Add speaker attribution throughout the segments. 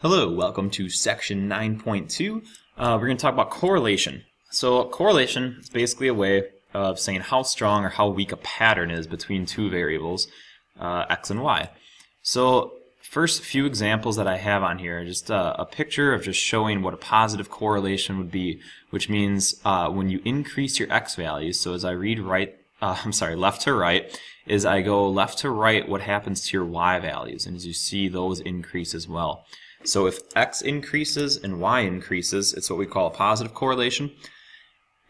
Speaker 1: Hello, welcome to section 9.2. We're going to talk about correlation. So correlation is basically a way of saying how strong or how weak a pattern is between two variables, x and y. So first few examples that I have on here are just a picture of just showing what a positive correlation would be, which means when you increase your x values, so as I read left to right, as I go left to right, what happens to your y values, and as you see, those increase as well. So if x increases and y increases, it's what we call a positive correlation.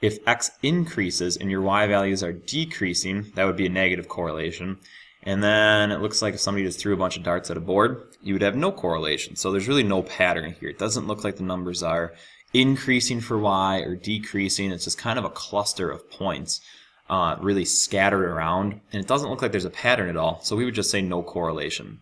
Speaker 1: If x increases and your y values are decreasing, that would be a negative correlation. And then it looks like if somebody just threw a bunch of darts at a board, you would have no correlation. So there's really no pattern here. It doesn't look like the numbers are increasing for y or decreasing. It's just kind of a cluster of points really scattered around. And it doesn't look like there's a pattern at all. So we would just say no correlation.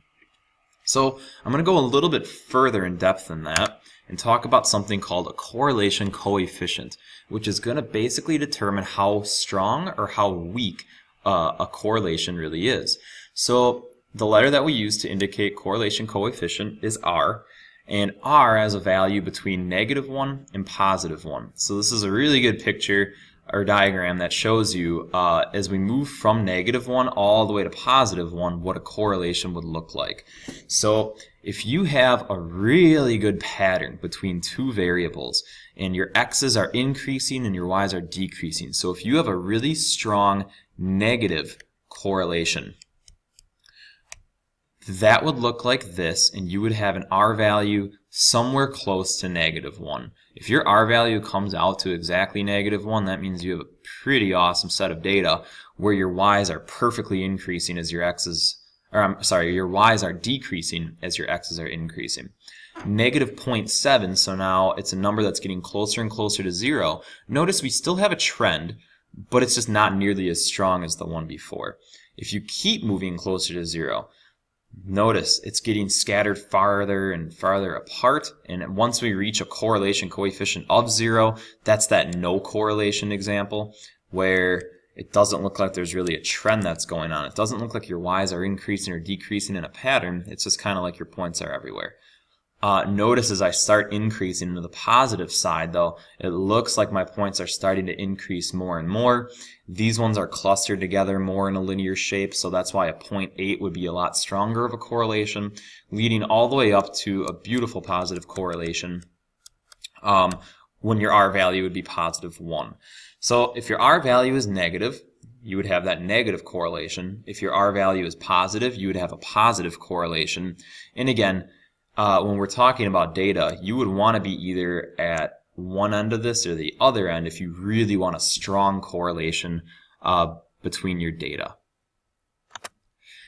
Speaker 1: So I'm going to go a little bit further in depth than that and talk about something called a correlation coefficient, which is going to basically determine how strong or how weak a correlation really is. So the letter that we use to indicate correlation coefficient is R, and R has a value between -1 and +1. So this is a really good picture or diagram that shows you as we move from -1 all the way to +1 what a correlation would look like. So if you have a really good pattern between two variables and your x's are increasing and your y's are decreasing, so if you have a really strong negative correlation, that would look like this, and you would have an R value somewhere close to -1. If your R value comes out to exactly -1, that means you have a pretty awesome set of data where your y's are perfectly increasing as your x's, your y's are decreasing as your x's are increasing. -0.7, so now it's a number that's getting closer and closer to 0. Notice we still have a trend, but it's just not nearly as strong as the one before. If you keep moving closer to 0, notice it's getting scattered farther and farther apart, and once we reach a correlation coefficient of 0, that's that no correlation example where it doesn't look like there's really a trend that's going on. It doesn't look like your y's are increasing or decreasing in a pattern. It's just kind of like your points are everywhere. Notice as I start increasing to the positive side, though, it looks like my points are starting to increase more and more. These ones are clustered together more in a linear shape, so that's why a 0.8 would be a lot stronger of a correlation, leading all the way up to a beautiful positive correlation when your R value would be +1. So if your R value is negative, you would have that negative correlation. If your R value is positive, you would have a positive correlation. And again, when we're talking about data, you would want to be either at one end of this or the other end if you really want a strong correlation between your data.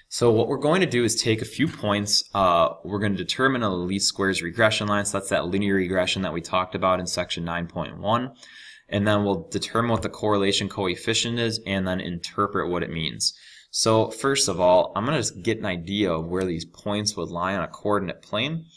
Speaker 1: So what we're going to do is take a few points. We're going to determine a least squares regression line. So that's that linear regression that we talked about in section 9.1. And then we'll determine what the correlation coefficient is and then interpret what it means. So first of all, I'm going to just get an idea of where these points would lie on a coordinate plane.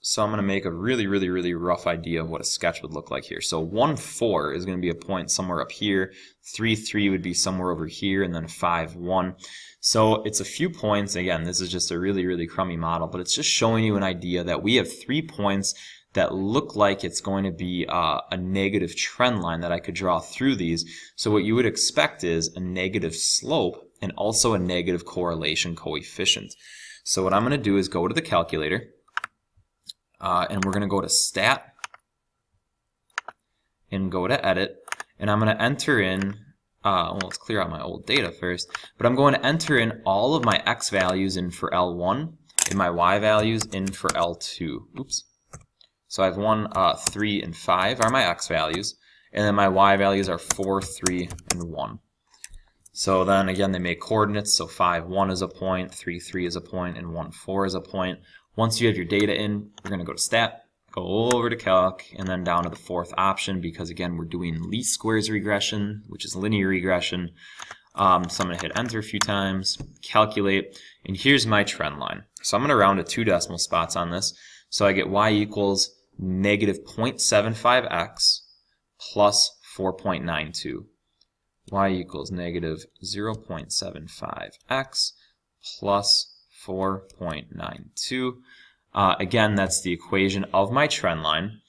Speaker 1: So I'm going to make a really rough idea of what a sketch would look like here. So 1, 4 is going to be a point somewhere up here. 3, 3 would be somewhere over here, and then 5, 1. So it's a few points. Again, this is just a really crummy model, but it's just showing you an idea that we have 3 points that look like it's going to be a negative trend line that I could draw through these. So what you would expect is a negative slope and also a negative correlation coefficient. So what I'm going to do is go to the calculator, and we're going to go to Stat and go to Edit, and I'm going to enter in, well, let's clear out my old data first, but I'm going to enter in all of my x values in for L1 and my y values in for L2. Oops. So I have 1, 3, and 5 are my x values, and then my y values are 4, 3, and 1. So then again, they make coordinates, so 5, 1 is a point, 3, 3 is a point, and 1, 4 is a point. Once you have your data in, we're going to go to Stat, go over to Calc, and then down to the 4th option, because again, we're doing least squares regression, which is linear regression. So I'm going to hit Enter a few times, calculate, and here's my trend line. So I'm going to round to 2 decimal spots on this. So I get y equals -0.75x plus 4.92. Y equals -0.75x plus 4.92. Again, that's the equation of my trend line.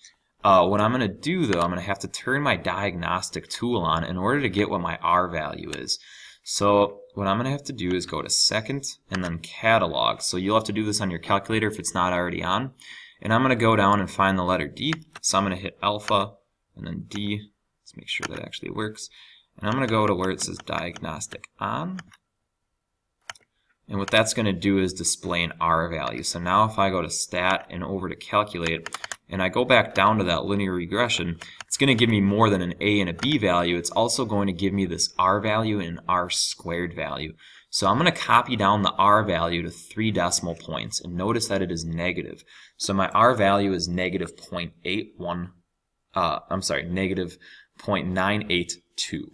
Speaker 1: What I'm going to do, though, I'm going to have to turn my diagnostic tool on in order to get what my R value is. So what I'm going to have to do is go to second and then catalog. So you'll have to do this on your calculator if it's not already on. And I'm going to go down and find the letter D. So I'm going to hit alpha and then D. Let's make sure that actually works. And I'm going to go to where it says diagnostic on. And what that's going to do is display an R value. So now if I go to stat and over to calculate, and I go back down to that linear regression, it's going to give me more than an A and a B value. It's also going to give me this R value and an R squared value. So I'm going to copy down the R value to 3 decimal points, and notice that it is negative. So my R value is negative 0.81, negative 0.982.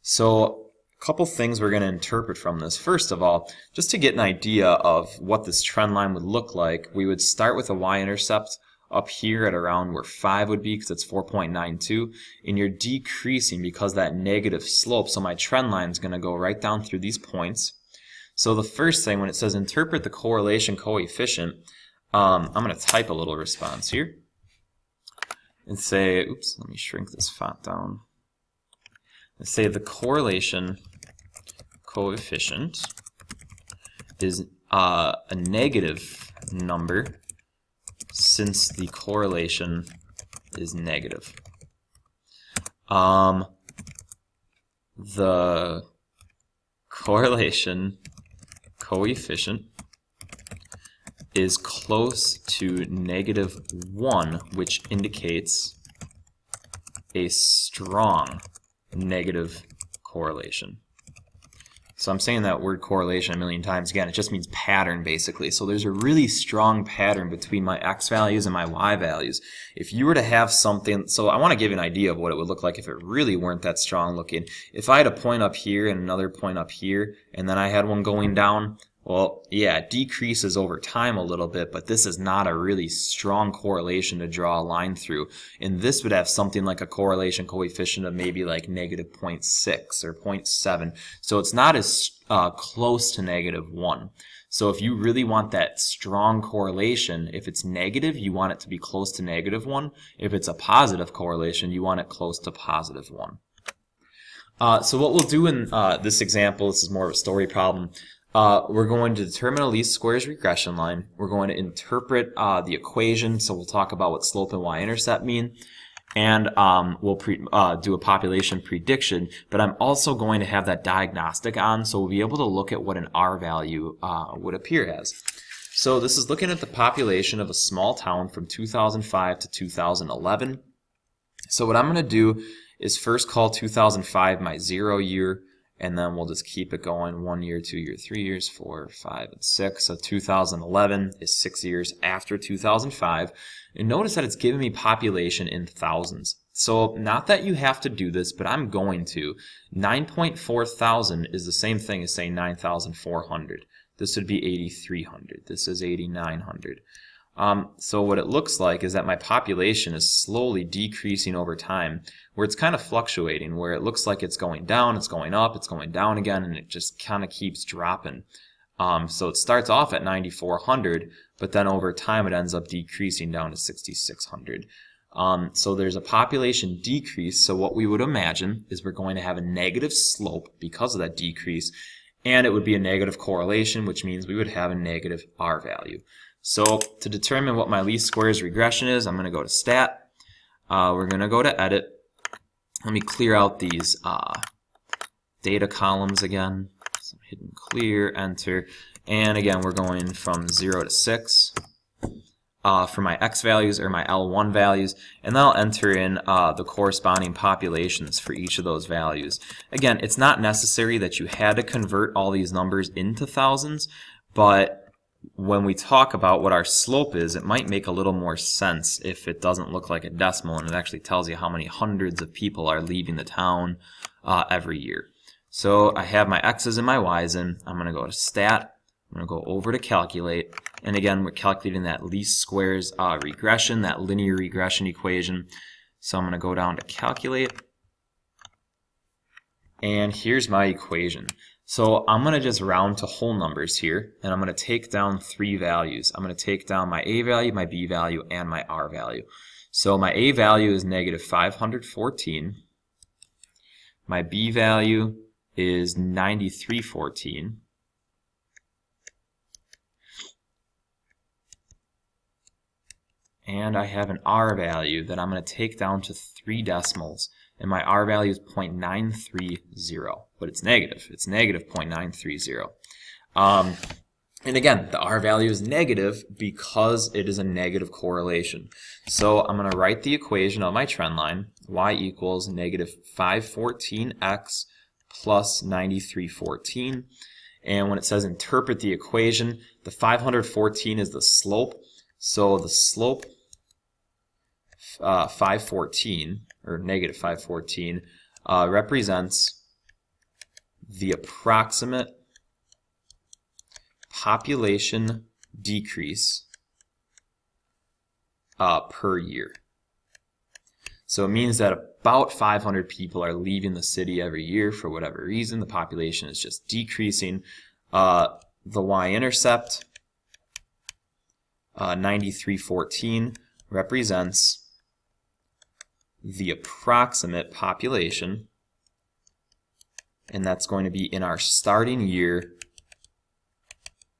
Speaker 1: So a couple things we're going to interpret from this. First of all, just to get an idea of what this trend line would look like, we would start with a y-intercept up here at around where 5 would be, because it's 4.92, and you're decreasing because that negative slope. So my trend line is going to go right down through these points. So the first thing, when it says interpret the correlation coefficient, I'm going to type a little response here and say, oops, let me shrink this font down. Let's say the correlation coefficient is a negative number since the correlation is negative. The correlation coefficient is close to -1, which indicates a strong negative correlation. So I'm saying that word correlation a million times. Again, it just means pattern, basically. So there's a really strong pattern between my X values and my Y values. If you were to have something, so I want to give you an idea of what it would look like if it really weren't that strong looking. If I had a point up here and another point up here, and then I had one going down, well, yeah, it decreases over time a little bit, but this is not a really strong correlation to draw a line through. And this would have something like a correlation coefficient of maybe like -0.6 or 0.7. So it's not as close to -1. So if you really want that strong correlation, if it's negative, you want it to be close to -1. If it's a positive correlation, you want it close to +1. So what we'll do in this example, this is more of a story problem. We're going to determine a least squares regression line. We're going to interpret the equation, so we'll talk about what slope and y-intercept mean, and we'll do a population prediction. But I'm also going to have that diagnostic on, so we'll be able to look at what an R value would appear as. So this is looking at the population of a small town from 2005 to 2011. So what I'm going to do is first call 2005 my 0 year, and then we'll just keep it going 1 year, 2 year, 3 years, 4, 5, and 6. So 2011 is 6 years after 2005. And notice that it's giving me population in thousands. So not that you have to do this, but I'm going to. 9.4 thousand is the same thing as saying 9,400. This would be 8,300. This is 8,900. So what it looks like is that my population is slowly decreasing over time, where it's kind of fluctuating, where it looks like it's going down, it's going up, it's going down again, and it just kind of keeps dropping. So it starts off at 9,400, but then over time it ends up decreasing down to 6,600. So there's a population decrease, so what we would imagine is we're going to have a negative slope because of that decrease, and it would be a negative correlation, which means we would have a negative R value. So to determine what my least squares regression is, I'm going to go to stat. We're going to go to edit. Let me clear out these data columns again. So hidden clear, enter. And again, we're going from 0 to 6 for my X values or my L1 values. And then I'll enter in the corresponding populations for each of those values. Again, it's not necessary that you had to convert all these numbers into thousands, but when we talk about what our slope is, it might make a little more sense if it doesn't look like a decimal and it actually tells you how many hundreds of people are leaving the town every year. So I have my X's and my Y's in. I'm going to go to stat. I'm going to go over to calculate. And again, we're calculating that least squares regression, that linear regression equation. So I'm going to go down to calculate. And here's my equation. So I'm going to just round to whole numbers here, and I'm going to take down three values. I'm going to take down my A value, my B value, and my R value. So my A value is negative 514. My B value is 9314. And I have an R value that I'm going to take down to 3 decimals. And my R value is 0.930, but it's negative. It's negative 0.930. And again, the R value is negative because it is a negative correlation. So I'm going to write the equation of my trend line, y equals negative 514x plus 9314. And when it says interpret the equation, the 514 is the slope. So the slope 514, or negative 514, represents the approximate population decrease per year. So it means that about 500 people are leaving the city every year for whatever reason. The population is just decreasing. The y-intercept, 9314, represents the approximate population, and that's going to be in our starting year,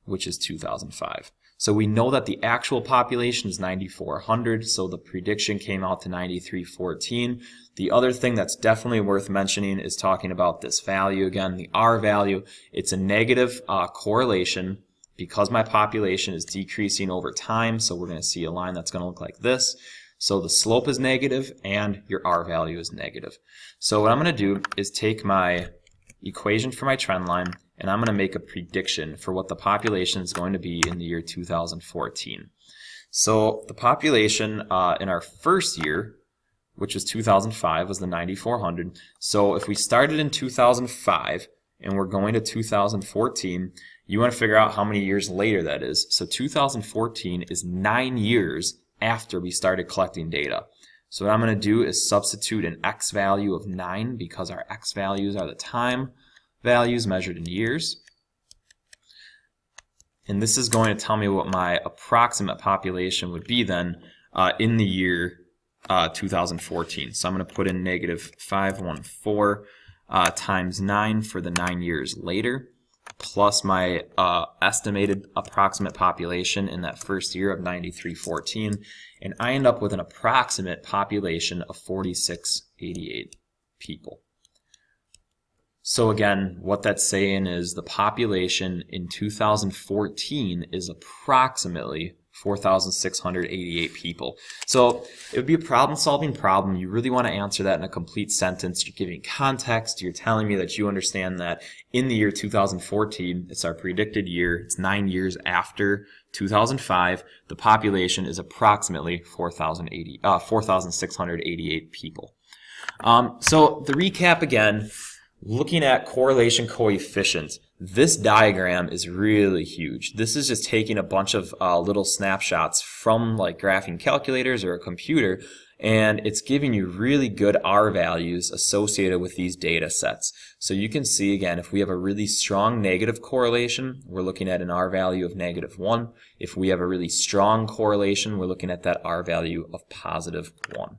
Speaker 1: which is 2005. So we know that the actual population is 9,400, so the prediction came out to 9314. The other thing that's definitely worth mentioning is talking about this value again, the R value. It's a negative correlation because my population is decreasing over time, so we're going to see a line that's going to look like this. So the slope is negative and your R value is negative. So what I'm going to do is take my equation for my trend line and I'm going to make a prediction for what the population is going to be in the year 2014. So the population in our first year, which was 2005, was the 9,400. So if we started in 2005 and we're going to 2014, you want to figure out how many years later that is. So 2014 is 9 years after we started collecting data. So what I'm going to do is substitute an x value of 9 because our x values are the time values measured in years. And this is going to tell me what my approximate population would be then in the year 2014. So I'm going to put in negative 514 times 9 for the 9 years later, plus my estimated approximate population in that first year of 9314, and I end up with an approximate population of 4688 people. So again, what that's saying is the population in 2014 is approximately 4,688 people. So it would be a problem-solving problem. You really want to answer that in a complete sentence. You're giving context. You're telling me that you understand that in the year 2014, it's our predicted year. It's 9 years after 2005. The population is approximately 4,688 people. So the recap again, looking at correlation coefficient, this diagram is really huge. This is just taking a bunch of little snapshots from like graphing calculators or a computer, and it's giving you really good R values associated with these data sets. So you can see again, if we have a really strong negative correlation, we're looking at an R value of -1. If we have a really strong correlation, we're looking at that R value of +1.